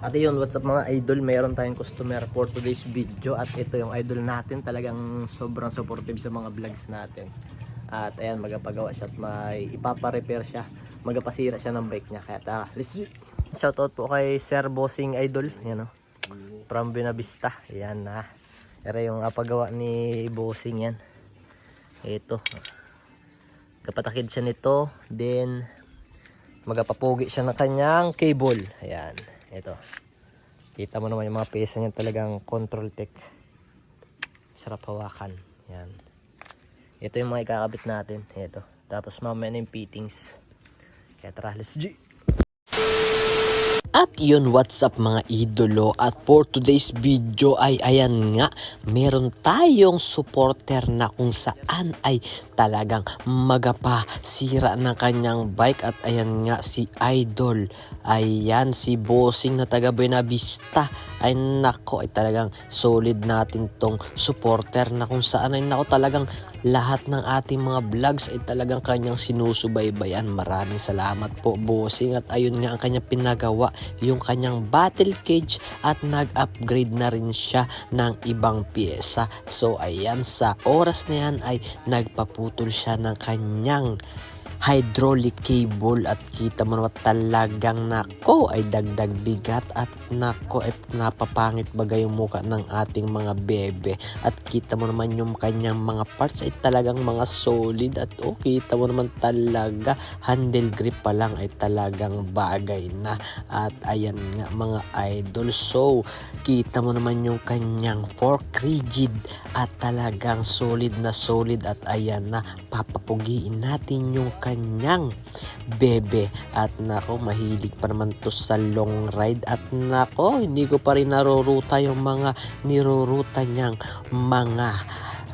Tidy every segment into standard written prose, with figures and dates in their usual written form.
At yun, what's up mga idol, mayroon tayong customer for today's video. At ito yung idol natin, talagang sobrang supportive sa mga vlogs natin. At ayan, magpagawa siya at may ipapa-repair siya, magpasira siya ng bike niya. Kaya tara, let's do it. Shoutout po kay Sir Bossing Idol, yan o, from Binavista. Yan na, pero yung pagawa ni Bossing yan. Ito, kapatakid siya nito, then magapapugi siya ng kanyang cable. Ayan, ito. Kita mo naman yung mga pyesa niya, talagang control tech. Sarap hawakan. Ayan. Ito yung mga ikakabit natin. Ito. Tapos mamaya na yung fittings. Kaya tara, let's G! At yun, what's up mga idolo, at for today's video ay ayan nga, meron tayong supporter na kung saan ay talagang magapasira ng kanyang bike. At ayan nga si Idol, ayan si Bossing na taga Buenavista. Ay nako, ay talagang solid natin tong supporter na kung saan ay nako, talagang lahat ng ating mga vlogs ay talagang kanyang sinusubaybayan. Maraming salamat po Bossing. At ayun nga ang kanyang pinagawa, yung kanyang battle cage, at nag-upgrade na rin siya ng ibang pyesa. So ayan, sa oras na yan ay nagpaputol siya ng kanyang hydraulic cable. At kita mo naman talagang nako ay dagdag bigat, at nako ay napapangit bagay yung muka ng ating mga bebe. At kita mo naman yung kanyang mga parts ay talagang mga solid. At kita mo naman talaga handle grip pa lang ay talagang bagay na. At ayan nga mga idol, so kita mo naman yung kanyang fork rigid at talagang solid na solid. At ayan na, papapugiin natin yung kanyang bebe. At nako, mahilig pa naman to sa long ride. At nako, hindi ko pa rin naruruta yung mga niruruta niyang mga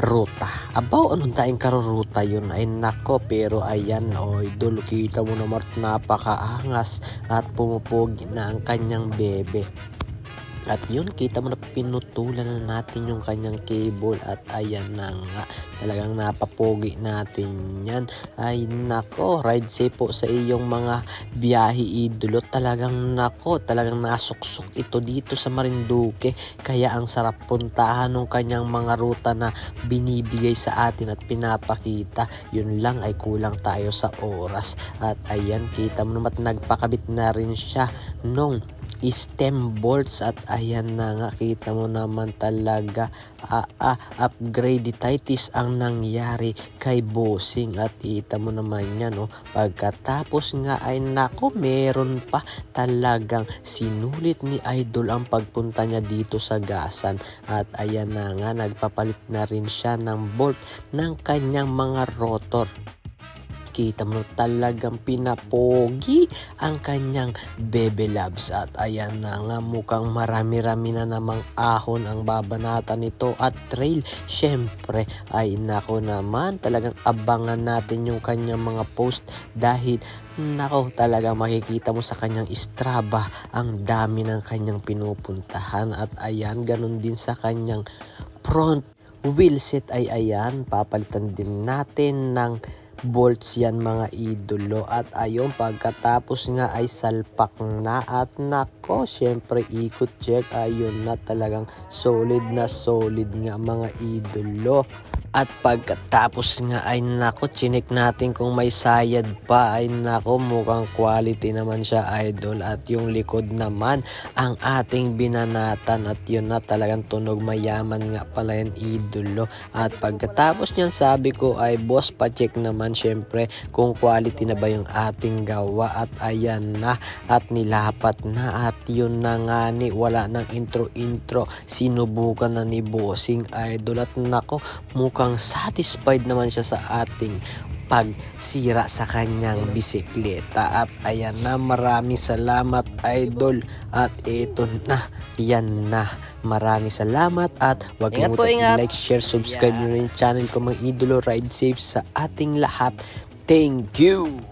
ruta. Abaw, anong daing karuruta yun? Ay nako, pero ayan, idol, kita mo naman napakaangas at pumupugi na ang kanyang bebe. At yun, kita mo na pinutulan na natin yung kanyang cable. At ayan na nga, talagang napapogi natin yan. Ay nako, ride safe po sa iyong mga biyahe idolo. Talagang nako, talagang nasuksok ito dito sa Marinduque. Kaya ang sarap puntahan ng kanyang mga ruta na binibigay sa atin at pinapakita. Yun lang ay kulang tayo sa oras. At ayan, kita mo naman nagpakabit na rin siya nung stem bolts. At ayan na nga, kita mo naman talaga upgrade-itis ang nangyari kay Bossing. At kita mo naman yan, pagkatapos nga ay nako, meron pa, talagang sinulit ni Idol ang pagpunta niya dito sa gasan. At ayan na nga, nagpapalit na rin siya ng bolt ng kanyang mga rotor. Kita mo talagang pinapogi ang kanyang Bebe Loves. At ayan na nga, mukhang marami-rami na namang ahon ang babanatan nito at trail. Syempre ay nako naman, talagang abangan natin yung kanyang mga post, dahil nako, talaga makikita mo sa kanyang Strava ang dami ng kanyang pinupuntahan. At ayan, ganun din sa kanyang front wheel set ay ayan, papalitan din natin ng bolts yan mga idolo. At ayun, pagkatapos nga ay salpak na. At nako, syempre ikot check, ayun na, talagang solid na solid nga mga idolo. At pagkatapos nga ay nako, chinek natin kung may sayad pa. Ay nako, mukhang quality naman siya idol. At yung likod naman ang ating binanatan. At yun na, talagang tunog mayaman nga pala yan idolo. At pagkatapos niyan, sabi ko ay boss, pa-check naman syempre kung quality na ba yung ating gawa. At ayan na, at nilapat na. At yun na nga ni, wala nang intro, sinubukan na ni Bossing idol. At nako, mukhang satisfied naman siya sa ating pagsira sa kanyang bisikleta. At ayan na, maraming salamat idol. At ito na, yan na, maraming salamat. At huwag kalimutan i-like, share, subscribe nyo na yung channel ko mga idolo. Ride safe sa ating lahat. Thank you.